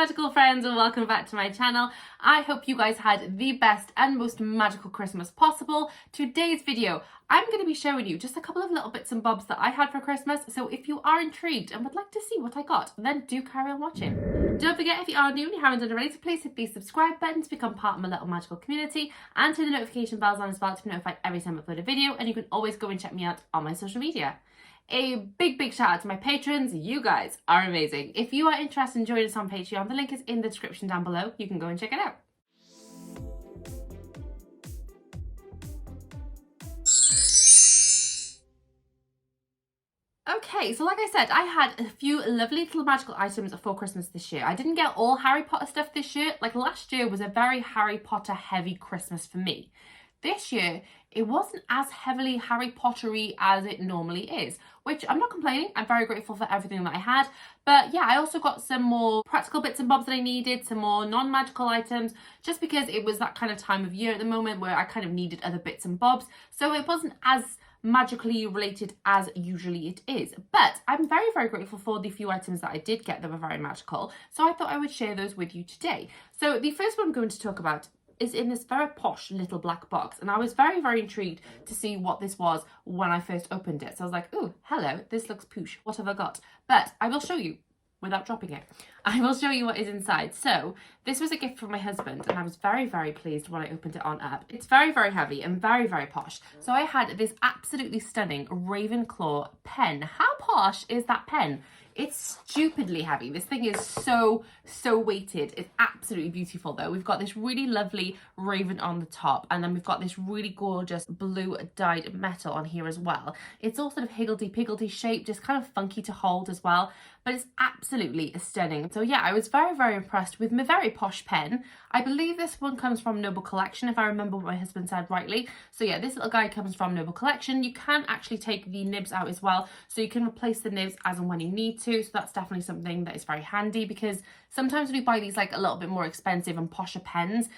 magical friends, and welcome back to my channel. I hope you guys had the best and most magical Christmas possible. Today's video, I'm going to be showing you just a couple of little bits and bobs that I had for Christmas, so if you are intrigued and would like to see what I got, then do carry on watching. Don't forget, if you are new and you haven't done already, to please hit the subscribe button to become part of my little magical community, and turn the notification bells on as well to be notified every time I upload a video, and you can always go and check me out on my social media. A big shout out to my patrons. You guys are amazing. If you are interested in joining us on Patreon, the link is in the description down below. You can go and check it out. Okay, so like I said, I had a few lovely little magical items for Christmas this year. I didn't get all Harry Potter stuff this year. Like last year was a very Harry Potter heavy Christmas for me. This year, it wasn't as heavily Harry Potter-y as it normally is, which I'm not complaining. I'm very grateful for everything that I had. But yeah, I also got some more practical bits and bobs that I needed, some more non-magical items, just because it was that kind of time of year at the moment where I kind of needed other bits and bobs. So it wasn't as magically related as usually it is. But I'm very grateful for the few items that I did get that were very magical. So I thought I would share those with you today. So the first one I'm going to talk about is in this very posh little black box, and I was very intrigued to see what this was when I first opened it. So I was like, oh, hello, this looks poosh, what have I got? But I will show you without dropping it. I will show you what is inside. So this was a gift from my husband, and I was very pleased when I opened it on up. It's very heavy and very posh. So I had this absolutely stunning Ravenclaw pen. How posh is that pen? It's stupidly heavy. This thing is so weighted. It's absolutely beautiful though. We've got this really lovely raven on the top, and then we've got this really gorgeous blue dyed metal on here as well. It's all sort of higgledy-piggledy shaped, just kind of funky to hold as well, but it's absolutely stunning. So yeah, I was very impressed with my very posh pen. I believe this one comes from Noble Collection, if I remember what my husband said rightly. So yeah, this little guy comes from Noble Collection. You can actually take the nibs out as well, so you can replace the nibs as and when you need to. So that's definitely something that is very handy, because sometimes when you buy these like a little bit more expensive and posher pens,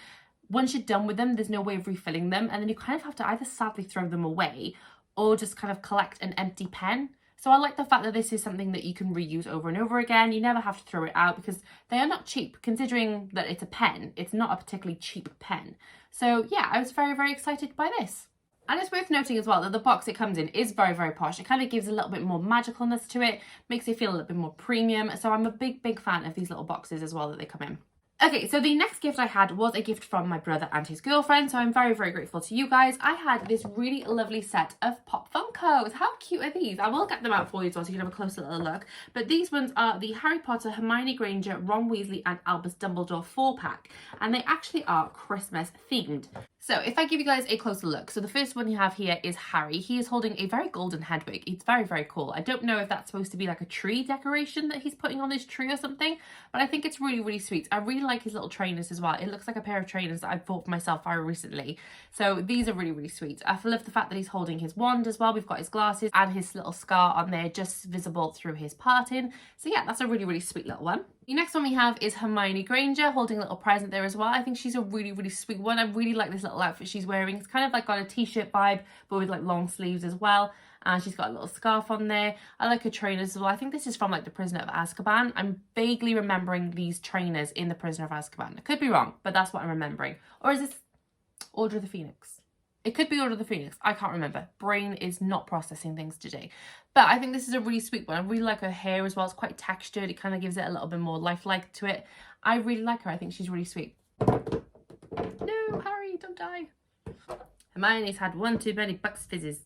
once you're done with them, there's no way of refilling them, and then you kind of have to either sadly throw them away or just kind of collect an empty pen. So I like the fact that this is something that you can reuse over and over again. You never have to throw it out, because they are not cheap. Considering that it's a pen, it's not a particularly cheap pen. So yeah, I was very excited by this. And it's worth noting as well that the box it comes in is very posh. It kind of gives a little bit more magicalness to it, makes it feel a little bit more premium. So I'm a big fan of these little boxes as well that they come in. Okay, so the next gift I had was a gift from my brother and his girlfriend, so I'm very grateful to you guys. I had this really lovely set of Pop Funkos. How cute are these? I will get them out for you as well so you can have a closer little look. But these ones are the Harry Potter, Hermione Granger, Ron Weasley and Albus Dumbledore 4-pack, and they actually are Christmas themed. So if I give you guys a closer look, so the first one you have here is Harry. He is holding a very golden Hedwig. It's very cool. I don't know if that's supposed to be like a tree decoration that he's putting on his tree or something, but I think it's really sweet. I really like his little trainers as well. It looks like a pair of trainers that I bought for myself very recently. So these are really sweet. I love the fact that he's holding his wand as well. We've got his glasses and his little scar on there, just visible through his parting. So yeah, that's a really sweet little one. The next one we have is Hermione Granger holding a little present there as well. I think she's a really sweet one. I really like this little outfit she's wearing. It's kind of like got a t-shirt vibe, but with like long sleeves as well. And she's got a little scarf on there. I like her trainers as well. I think this is from like the Prisoner of Azkaban. I'm vaguely remembering these trainers in the Prisoner of Azkaban. I could be wrong, but that's what I'm remembering. Or is this Order of the Phoenix? It could be Order of the Phoenix. I can't remember. Brain is not processing things today. But I think this is a really sweet one. I really like her hair as well. It's quite textured. It kind of gives it a little bit more lifelike to it. I really like her. I think she's really sweet. No, Harry, don't die. Hermione's had one too many Bucks fizzes.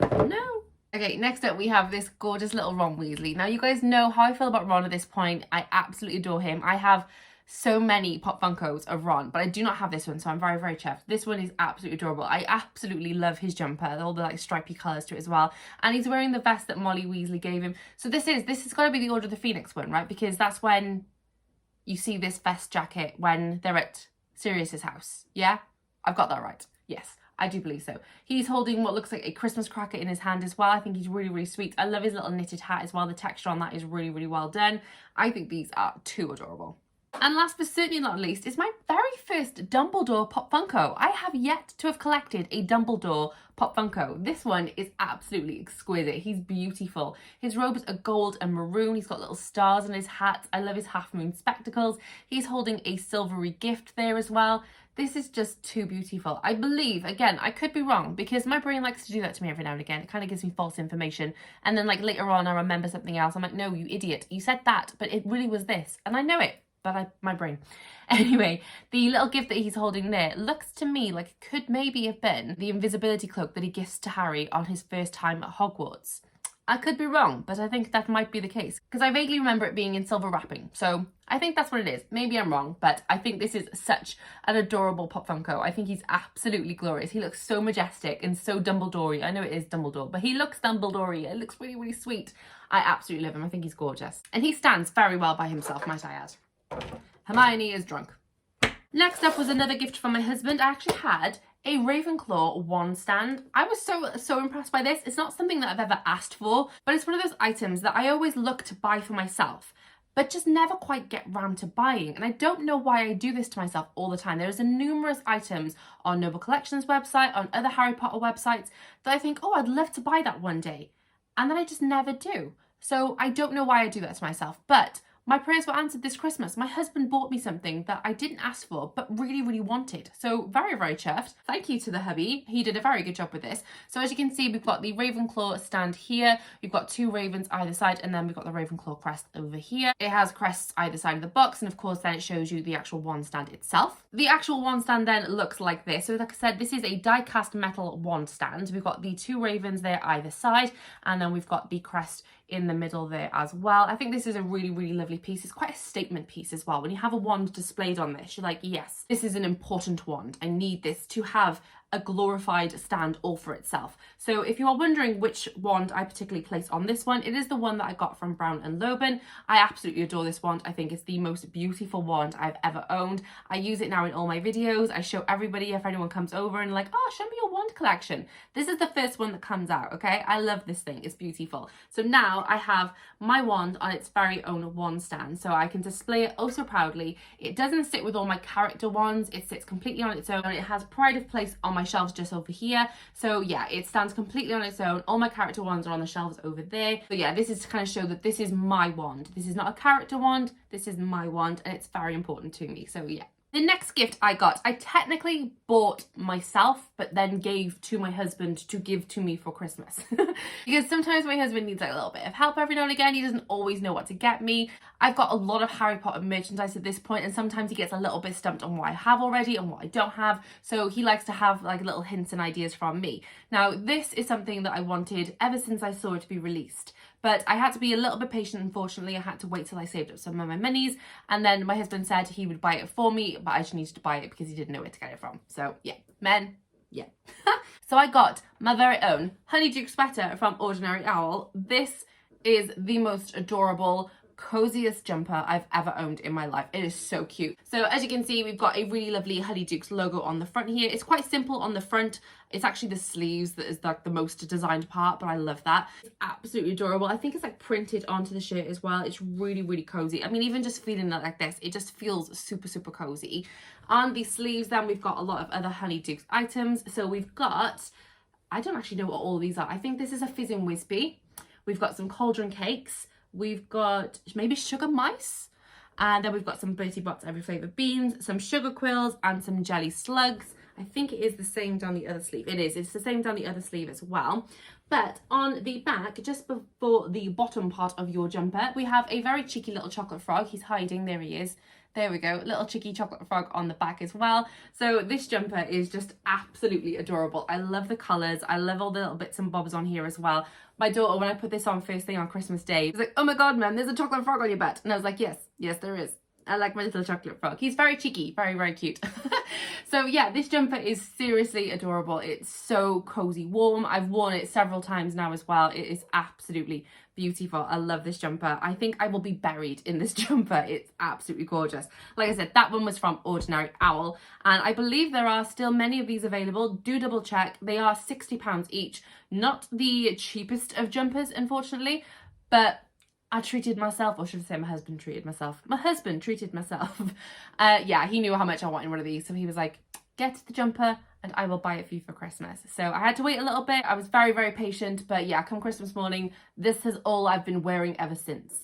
No. Okay, next up we have this gorgeous little Ron Weasley. Now you guys know how I feel about Ron at this point. I absolutely adore him. I have so many Pop Funkos of Ron, but I do not have this one, so I'm very chuffed. This one is absolutely adorable. I absolutely love his jumper, all the like stripy colours to it as well, and he's wearing the vest that Molly Weasley gave him. So this has got to be the Order of the Phoenix one, right? Because that's when you see this vest jacket when they're at Sirius's house. Yeah, I've got that right. Yes, I do believe so. He's holding what looks like a Christmas cracker in his hand as well. I think he's really sweet. I love his little knitted hat as well. The texture on that is really well done. I think these are too adorable. And last but certainly not least is my very first Dumbledore Pop Funko. I have yet to have collected a Dumbledore Pop Funko. This one is absolutely exquisite. He's beautiful. His robes are gold and maroon. He's got little stars on his hat. I love his half moon spectacles. He's holding a silvery gift there as well. This is just too beautiful. I believe, again, I could be wrong because my brain likes to do that to me every now and again. It kind of gives me false information. And then like later on I remember something else. I'm like, no, you idiot. You said that, but it really was this. And I know it. But my brain. Anyway, the little gift that he's holding there looks to me like it could maybe have been the invisibility cloak that he gifts to Harry on his first time at Hogwarts. I could be wrong, but I think that might be the case because I vaguely remember it being in silver wrapping. So I think that's what it is. Maybe I'm wrong, but I think this is such an adorable Pop Funko. I think he's absolutely glorious. He looks so majestic and so Dumbledore-y. I know it is Dumbledore, but he looks Dumbledore-y. It looks really, really sweet. I absolutely love him. I think he's gorgeous. And he stands very well by himself, might I add. Hermione is drunk. Next up was another gift from my husband. I actually had a Ravenclaw wand stand. I was so impressed by this. It's not something that I've ever asked for, but it's one of those items that I always look to buy for myself, but just never quite get round to buying. And I don't know why I do this to myself all the time. There's numerous items on Noble Collections website, on other Harry Potter websites that I think, oh, I'd love to buy that one day. And then I just never do. So I don't know why I do that to myself, but my prayers were answered this Christmas. My husband bought me something that I didn't ask for, but really, really wanted. So very, very chuffed. Thank you to the hubby. He did a very good job with this. So as you can see, we've got the Ravenclaw stand here. We've got two ravens either side, and then we've got the Ravenclaw crest over here. It has crests either side of the box, and of course, then it shows you the actual wand stand itself. The actual wand stand then looks like this. So like I said, this is a die-cast metal wand stand. We've got the two ravens there either side, and then we've got the crest in the middle there as well. I think this is a really, really lovely piece. It's quite a statement piece as well. When you have a wand displayed on this, you're like, yes, this is an important wand. I need this to have a glorified stand all for itself. So if you are wondering which wand I particularly place on this one, it is the one that I got from Brown and Loban. I absolutely adore this wand. I think it's the most beautiful wand I've ever owned. I use it now in all my videos. I show everybody if anyone comes over and like, oh, show me your wand collection. This is the first one that comes out, okay? I love this thing. It's beautiful. So now I have my wand on its very own wand stand, so I can display it oh so proudly. It doesn't sit with all my character wands. It sits completely on its own. It has pride of place on my shelves just over here. So yeah, it stands completely on its own. All my character wands are on the shelves over there. So yeah, this is to kind of show that this is my wand. This is not a character wand. This is my wand, and it's very important to me. So yeah. The next gift I got, I technically bought myself, but then gave to my husband to give to me for Christmas. Because sometimes my husband needs like a little bit of help every now and again. He doesn't always know what to get me. I've got a lot of Harry Potter merchandise at this point, and sometimes he gets a little bit stumped on what I have already and what I don't have. So he likes to have like little hints and ideas from me. Now, this is something that I wanted ever since I saw it be released. But I had to be a little bit patient, unfortunately. I had to wait till I saved up some of my monies. And then my husband said he would buy it for me, but I just needed to buy it because he didn't know where to get it from. So yeah, men, yeah. So I got my very own Honeydew sweater from Ordinary Owl. This is the most adorable, coziest jumper I've ever owned in my life. It is so cute. So as you can see, we've got a really lovely Honeydukes logo on the front here. It's quite simple on the front. It's actually the sleeves that is like the most designed part, but I love that. It's absolutely adorable. I think it's like printed onto the shirt as well. It's really, really cozy. I mean, even just feeling it like this, it just feels super, super cozy. On the sleeves then, we've got a lot of other Honeydukes items. So we've got, I don't actually know what all these are. I think this is a Fizz and Whizbee. We've got some cauldron cakes. We've got maybe sugar mice, and then we've got some Bertie Bott's Every Flavour beans, some sugar quills, and some jelly slugs. I think it is the same down the other sleeve. It is. It's the same down the other sleeve as well. But on the back, just before the bottom part of your jumper, we have a very cheeky little chocolate frog. He's hiding. There he is. There we go, little cheeky chocolate frog on the back as well. So this jumper is just absolutely adorable. I love the colours. I love all the little bits and bobs on here as well. My daughter, when I put this on first thing on Christmas Day, was like, oh my God, Mum, there's a chocolate frog on your butt. And I was like, yes, there is. I like my little chocolate frog. He's very cheeky, very, very cute. So yeah, this jumper is seriously adorable. It's so cozy warm. I've worn it several times now as well. It is absolutely beautiful. I love this jumper. I think I will be buried in this jumper. It's absolutely gorgeous. Like I said, that one was from Ordinary Owl, and I believe there are still many of these available. Do double check. They are £60 each. Not the cheapest of jumpers, unfortunately, but I treated myself, or should I say my husband treated myself. My husband treated myself. Yeah, he knew how much I wanted one of these. So he was like, get the jumper and I will buy it for you for Christmas. So I had to wait a little bit. I was very, very patient. But yeah, come Christmas morning, this is all I've been wearing ever since.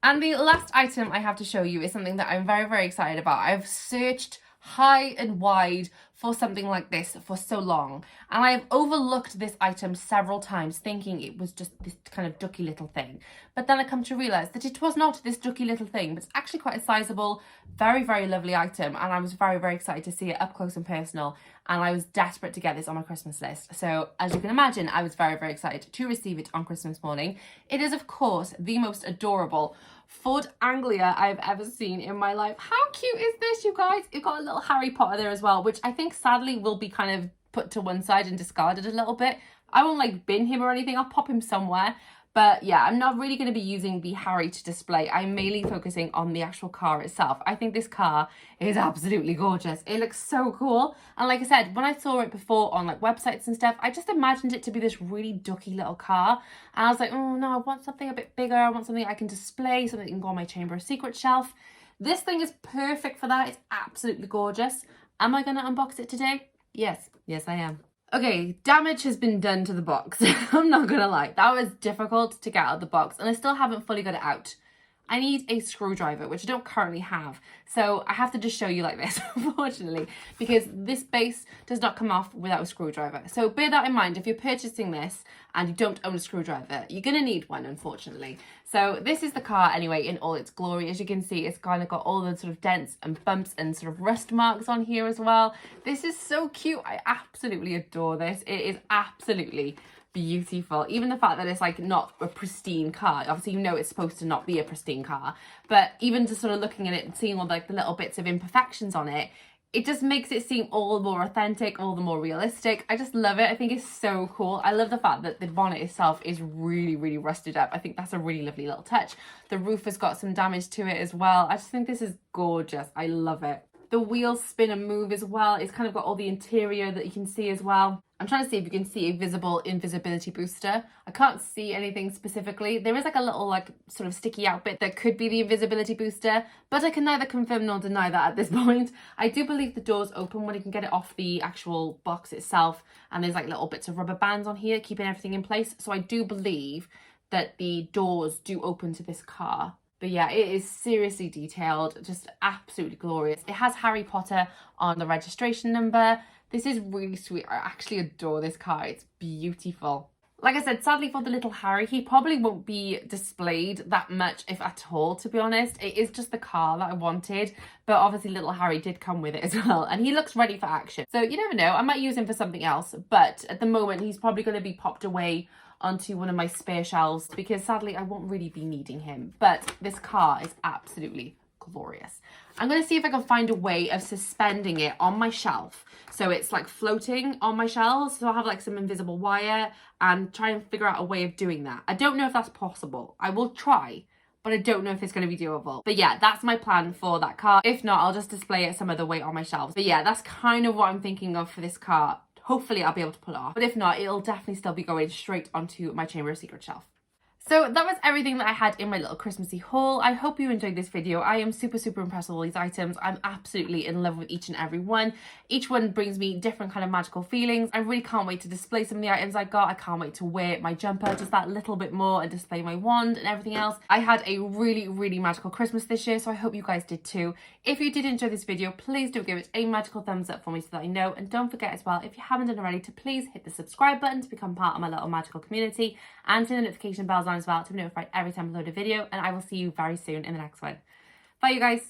And the last item I have to show you is something that I'm very, very excited about. I've searched high and wide for something like this for so long, and I've overlooked this item several times thinking it was just this kind of ducky little thing, but then I come to realize that it was not this ducky little thing, but it's actually quite a sizable, very, very lovely item, and I was very, very excited to see it up close and personal, and I was desperate to get this on my Christmas list. So as you can imagine, I was very, very excited to receive it on Christmas morning. It is, of course, the most adorable Ford Anglia I've ever seen in my life. How cute is this, you guys? You've got a little Harry Potter there as well, which I think sadly will be kind of put to one side and discarded a little bit. I won't like bin him or anything, I'll pop him somewhere. But yeah, I'm not really going to be using the Harry to display. I'm mainly focusing on the actual car itself. I think this car is absolutely gorgeous. It looks so cool. And like I said, when I saw it before on like websites and stuff, I just imagined it to be this really ducky little car. And I was like, oh no, I want something a bit bigger. I want something I can display, something that can go on my Chamber of Secrets shelf. This thing is perfect for that. It's absolutely gorgeous. Am I going to unbox it today? Yes. Yes, I am. Okay, damage has been done to the box. I'm not gonna lie. That was difficult to get out of the box, and I still haven't fully got it out. I need a screwdriver, which I don't currently have. So I have to just show you like this, unfortunately, because this base does not come off without a screwdriver. So bear that in mind. If you're purchasing this and you don't own a screwdriver, you're going to need one, unfortunately. So this is the car anyway in all its glory. As you can see, it's kind of got all the sort of dents and bumps and sort of rust marks on here as well. This is so cute. I absolutely adore this. It is absolutely beautiful. Even the fact that it's like not a pristine car, obviously you know it's supposed to not be a pristine car, but even just sort of looking at it and seeing all like the little bits of imperfections on it, it just makes it seem all the more authentic, all the more realistic. I just love it. I think it's so cool. I love the fact that the bonnet itself is really, really rusted up. I think that's a really lovely little touch. The roof has got some damage to it as well. I just think this is gorgeous. I love it. The wheels spin and move as well. It's kind of got all the interior that you can see as well. I'm trying to see if you can see a visible invisibility booster. I can't see anything specifically. There is like a little like sort of sticky out bit that could be the invisibility booster, but I can neither confirm nor deny that at this point. I do believe the doors open when you can get it off the actual box itself, and there's like little bits of rubber bands on here keeping everything in place. So I do believe that the doors do open to this car. But yeah, it is seriously detailed, just absolutely glorious. It has Harry Potter on the registration number. This is really sweet. I actually adore this car. It's beautiful. Like I said, sadly for the little Harry, he probably won't be displayed that much, if at all, to be honest. It is just the car that I wanted, but obviously little Harry did come with it as well, and he looks ready for action. So you never know, I might use him for something else, but at the moment he's probably going to be popped away onto one of my spare shelves because sadly I won't really be needing him. But this car is absolutely glorious. I'm going to see if I can find a way of suspending it on my shelf so it's like floating on my shelves. So I'll have like some invisible wire and try and figure out a way of doing that. I don't know if that's possible. I will try, but I don't know if it's going to be doable. But yeah, that's my plan for that car. If not, I'll just display it some other way on my shelves. But yeah, that's kind of what I'm thinking of for this car. Hopefully I'll be able to pull it off. But if not, it'll definitely still be going straight onto my Chamber of Secrets shelf. So that was everything that I had in my little Christmassy haul. I hope you enjoyed this video. I am super, super impressed with all these items. I'm absolutely in love with each and every one. Each one brings me different kind of magical feelings. I really can't wait to display some of the items I got. I can't wait to wear my jumper just that little bit more and display my wand and everything else. I had a really, really magical Christmas this year, so I hope you guys did too. If you did enjoy this video, please do give it a magical thumbs up for me so that I know. And don't forget as well, if you haven't done already, to please hit the subscribe button to become part of my little magical community, and turn the notification bells on as well to be notified every time I upload a video. And I will see you very soon in the next one. Bye, you guys.